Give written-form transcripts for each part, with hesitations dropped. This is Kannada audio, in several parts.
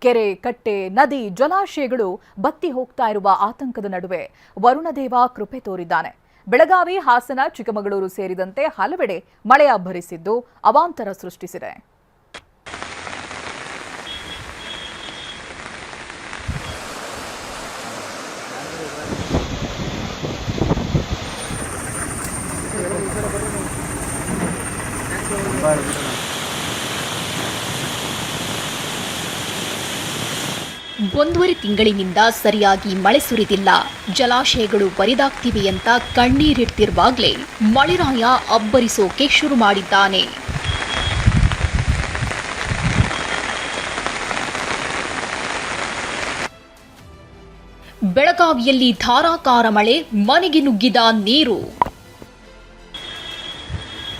ಕೆರೆ, ಕಟ್ಟೆ, ನದಿ, ಜಲಾಶಯಗಳು ಬತ್ತಿ ಹೋಗ್ತಾ ಇರುವ ಆತಂಕದ ನಡುವೆ ವರುಣದೇವ ಕೃಪೆ ತೋರಿದ್ದಾನೆ. ಬೆಳಗಾವಿ, ಹಾಸನ, ಚಿಕ್ಕಮಗಳೂರು ಸೇರಿದಂತೆ ಹಲವೆಡೆ ಮಳೆ ಅಬ್ಬರಿಸಿದ್ದು ಅವಾಂತರ ಸೃಷ್ಟಿಸಿದೆ. ಒಂದೂವರೆ ತಿಂಗಳಿನಿಂದ ಸರಿಯಾಗಿ ಮಳೆ ಸುರಿದಿಲ್ಲ. ಜಲಾಶಯಗಳು ಬರಿದಾಗ್ತಿವೆ ಅಂತ ಕಣ್ಣೀರಿಡ್ತಿರುವಾಗಲೇ ಮಳೆರಾಯ ಅಬ್ಬರಿಸೋಕೆ ಶುರು ಮಾಡಿದ್ದಾನೆ. ಬೆಳಗಾವಿಯಲ್ಲಿ ಧಾರಾಕಾರ ಮಳೆ, ಮನೆಗೆ ನುಗ್ಗಿದ ನೀರು.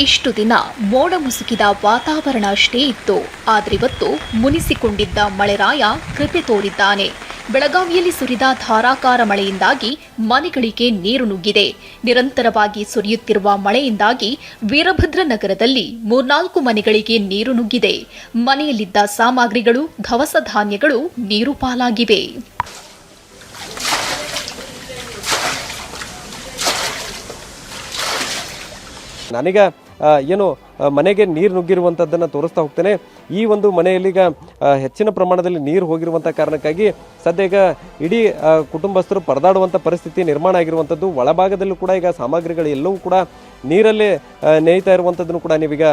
ಇಷ್ಟು ದಿನ ಮೋಡ ಮುಸುಕಿದ ವಾತಾವರಣ ಅಷ್ಟೇ ಇತ್ತು. ಆದ್ರಿವತ್ತು ಮುನಿಸಿಕೊಂಡಿದ್ದ ಮಳೆರಾಯ ಕೃಪೆ ತೋರಿದ್ದಾನೆ. ಬೆಳಗಾವಿಯಲ್ಲಿ ಸುರಿದ ಧಾರಾಕಾರ ಮಳೆಯಿಂದಾಗಿ ಮನೆಗಳಿಗೆ ನೀರು ನುಗ್ಗಿದೆ. ನಿರಂತರವಾಗಿ ಸುರಿಯುತ್ತಿರುವ ಮಳೆಯಿಂದಾಗಿ ವೀರಭದ್ರ ನಗರದಲ್ಲಿ 3-4 ಮನೆಗಳಿಗೆ ನೀರು ನುಗ್ಗಿದೆ. ಮನೆಯಲ್ಲಿದ್ದ ಸಾಮಗ್ರಿಗಳು, ದವಸ ಧಾನ್ಯಗಳು ನೀರು ಪಾಲಾಗಿವೆ. ನಾನೀಗ ಏನು ಮನೆಗೆ ನೀರು ನುಗ್ಗಿರುವಂಥದ್ದನ್ನು ತೋರಿಸ್ತಾ ಹೋಗ್ತೇನೆ. ಈ ಒಂದು ಮನೆಯಲ್ಲೀಗ ಹೆಚ್ಚಿನ ಪ್ರಮಾಣದಲ್ಲಿ ನೀರು ಹೋಗಿರುವಂಥ ಕಾರಣಕ್ಕಾಗಿ ಸದ್ಯ ಈಗ ಇಡೀ ಕುಟುಂಬಸ್ಥರು ಪರದಾಡುವಂಥ ಪರಿಸ್ಥಿತಿ ನಿರ್ಮಾಣ ಆಗಿರುವಂಥದ್ದು. ಒಳಭಾಗದಲ್ಲೂ ಕೂಡ ಈಗ ಸಾಮಗ್ರಿಗಳು ಎಲ್ಲವೂ ಕೂಡ ನೀರಲ್ಲೇ ನೇಯ್ತಾ ಇರುವಂಥದ್ದನ್ನು ಕೂಡ ನೀವೀಗ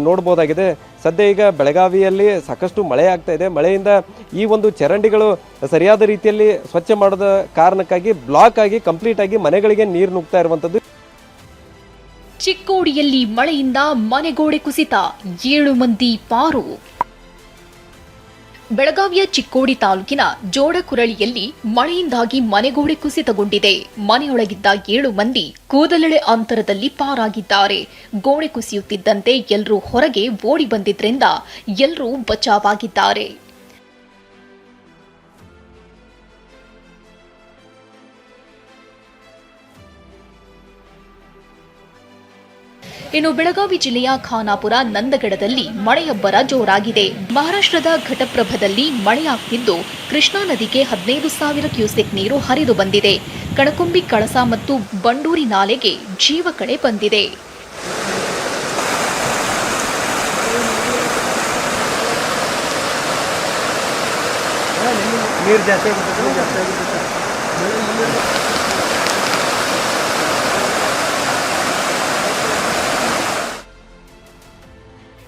ನೋಡ್ಬೋದಾಗಿದೆ. ಸದ್ಯ ಈಗ ಬೆಳಗಾವಿಯಲ್ಲಿ ಸಾಕಷ್ಟು ಮಳೆ ಆಗ್ತಾ ಇದೆ. ಮಳೆಯಿಂದ ಈ ಒಂದು ಚರಂಡಿಗಳು ಸರಿಯಾದ ರೀತಿಯಲ್ಲಿ ಸ್ವಚ್ಛ ಮಾಡದ ಕಾರಣಕ್ಕಾಗಿ ಬ್ಲಾಕ್ ಆಗಿ ಕಂಪ್ಲೀಟ್ ಆಗಿ ಮನೆಗಳಿಗೆ ನೀರು ನುಗ್ತಾ ಇರುವಂಥದ್ದು. ಚಿಕ್ಕೋಡಿಯಲ್ಲಿ ಮಳೆಯಿಂದ ಮನೆಗೋಡೆ ಕುಸಿತ, 7 ಮಂದಿ ಪಾರು. ಬೆಳಗಾವಿಯ ಚಿಕ್ಕೋಡಿ ತಾಲೂಕಿನ ಜೋಡಕುರಳಿಯಲ್ಲಿ ಮಳೆಯಿಂದಾಗಿ ಮನೆಗೋಡೆ ಕುಸಿತಗೊಂಡಿದೆ. ಮನೆಯೊಳಗಿದ್ದ 7 ಮಂದಿ ಕೂದಲೆಳೆ ಅಂತರದಲ್ಲಿ ಪಾರಾಗಿದ್ದಾರೆ. ಗೋಡೆ ಕುಸಿಯುತ್ತಿದ್ದಂತೆ ಎಲ್ಲರೂ ಹೊರಗೆ ಓಡಿ ಬಂದಿದ್ರಿಂದ ಎಲ್ಲರೂ ಬಚಾವಾಗಿದ್ದಾರೆ. ಇನ್ನು ಬೆಳಗಾವಿ ಜಿಲ್ಲೆಯ ಖಾನಾಪುರ, ನಂದಗಡದಲ್ಲಿ ಮಳೆಯಬ್ಬರ ಜೋರಾಗಿದೆ. ಮಹಾರಾಷ್ಟ್ರದ ಘಟಪ್ರಭದಲ್ಲಿ ಮಳೆಯಾಗ್ತಿದ್ದು ಕೃಷ್ಣಾ ನದಿಗೆ 15,000 ಕ್ಯೂಸೆಕ್ ನೀರು ಹರಿದು ಬಂದಿದೆ. ಕಣಕುಂಬಿ, ಕಳಸ ಮತ್ತು ಬಂಡೂರಿ ನಾಲೆಗೆ ಜೀವಕಳೆ ಬಂದಿದೆ.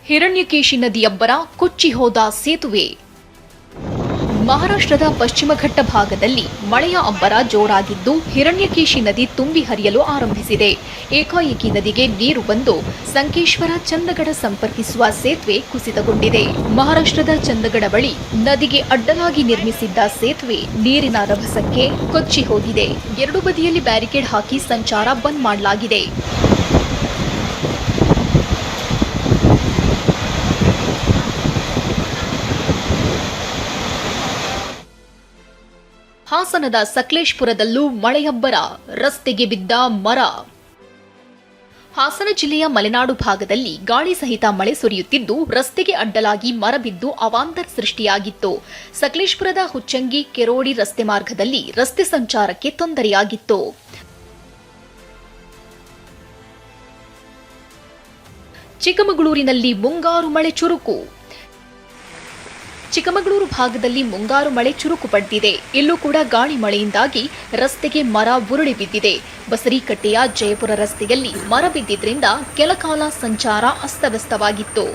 ಹಿರಣ್ಯಕೇಶಿ ನದಿಯಬ್ಬರ ಕೊಚ್ಚಿ ಹೋದ ಸೇತುವೆ. ಮಹಾರಾಷ್ಟ್ರದ ಪಶ್ಚಿಮ ಘಟ್ಟ ಭಾಗದಲ್ಲಿ ಮಳೆಯ ಅಬ್ಬರ ಜೋರಾಗಿದ್ದು ಹಿರಣ್ಯಕೇಶಿ ನದಿ ತುಂಬಿ ಹರಿಯಲು ಆರಂಭಿಸಿದೆ. ಏಕಾಏಕಿ ನದಿಗೆ ನೀರು ಬಂದು ಸಂಕೇಶ್ವರ, ಚಂದಗಡ ಸಂಪರ್ಕಿಸುವ ಸೇತುವೆ ಕುಸಿತಗೊಂಡಿದೆ. ಮಹಾರಾಷ್ಟ್ರದ ಚಂದಗಡ ಬಳಿ ನದಿಗೆ ಅಡ್ಡಲಾಗಿ ನಿರ್ಮಿಸಿದ್ದ ಸೇತುವೆ ನೀರಿನ ರಭಸಕ್ಕೆ ಕೊಚ್ಚಿ ಹೋಗಿದೆ. 2 ಬದಿಯಲ್ಲಿ ಬ್ಯಾರಿಕೇಡ್ ಹಾಕಿ ಸಂಚಾರ ಬಂದ್ ಮಾಡಲಾಗಿದೆ. ಹಾಸನದ ಸಕಲೇಶಪುರದಲ್ಲೂ ಮಳೆಯಬ್ಬರ, ರಸ್ತೆಗೆ ಬಿದ್ದ ಮರ. ಹಾಸನ ಜಿಲ್ಲೆಯ ಮಲೆನಾಡು ಭಾಗದಲ್ಲಿ ಗಾಳಿ ಸಹಿತ ಮಳೆ ಸುರಿಯುತ್ತಿದ್ದು ರಸ್ತೆಗೆ ಅಡ್ಡಲಾಗಿ ಮರ ಬಿದ್ದು ಅವಾಂತರ ಸೃಷ್ಟಿಯಾಗಿತ್ತು. ಸಕಲೇಶಪುರದ ಹುಚ್ಚಂಗಿ, ಕೆರೋಡಿ ರಸ್ತೆ ಮಾರ್ಗದಲ್ಲಿ ರಸ್ತೆ ಸಂಚಾರಕ್ಕೆ ತೊಂದರೆಯಾಗಿತ್ತು. ಚಿಕ್ಕಮಗಳೂರಿನಲ್ಲಿ ಮುಂಗಾರು ಮಳೆ ಚುರುಕು. ಚಿಕ್ಕಮಗಳೂರು ಭಾಗದಲ್ಲಿ ಮುಂಗಾರು ಮಳೆ ಚುರುಕು ಪಡೆದಿದೆ. ಇಲ್ಲೂ ಕೂಡ ಗಾಳಿ ಮಳೆಯಿಂದಾಗಿ ರಸ್ತೆಗೆ ಮರ ಉರುಳಿ ಬಿದ್ದಿದೆ. ಬಸರಿಕಟ್ಟೆಯ ಜಯಪುರ ರಸ್ತೆಯಲ್ಲಿ ಮರ ಬಿದ್ದಿದ್ರಿಂದ ಕೆಲಕಾಲ ಸಂಚಾರ ಅಸ್ತವ್ಯಸ್ತವಾಗಿತ್ತು.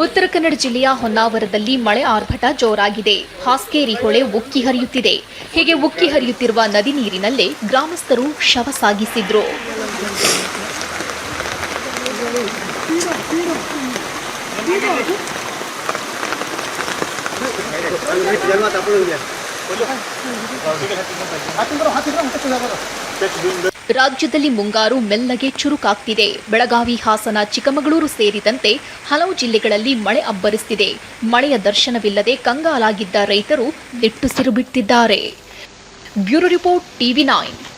ಉತ್ತರ ಕನ್ನಡ ಜಿಲ್ಲೆಯ ಹೊನ್ನಾವರದಲ್ಲಿ ಮಳೆ ಆರ್ಭಟ ಜೋರಾಗಿದೆ. ಹಾಸ್ಕೇರಿ ಹೊಳೆ ಉಕ್ಕಿ ಹರಿಯುತ್ತಿದೆ. ಹೀಗೆ ಉಕ್ಕಿ ಹರಿಯುತ್ತಿರುವ ನದಿ ನೀರಿನಲ್ಲೇ ಗ್ರಾಮಸ್ಥರು ಶವ ಸಾಗಿಸಿದ್ರು. ರಾಜ್ಯದಲ್ಲಿ ಮುಂಗಾರು ಮೆಲ್ಲಗೆ ಚುರುಕಾಗ್ತಿದೆ. ಬೆಳಗಾವಿ, ಹಾಸನ, ಚಿಕ್ಕಮಗಳೂರು ಸೇರಿದಂತೆ ಹಲವು ಜಿಲ್ಲೆಗಳಲ್ಲಿ ಮಳೆ ಅಬ್ಬರಿಸುತ್ತಿದೆ. ಮಳೆಯ ದರ್ಶನವಿಲ್ಲದೆ ಕಂಗಾಲಾಗಿದ್ದ ರೈತರು ನಿಟ್ಟುಸಿರು ಬಿಟ್ಟಿದ್ದಾರೆ. Bureau report ಟಿವಿ9.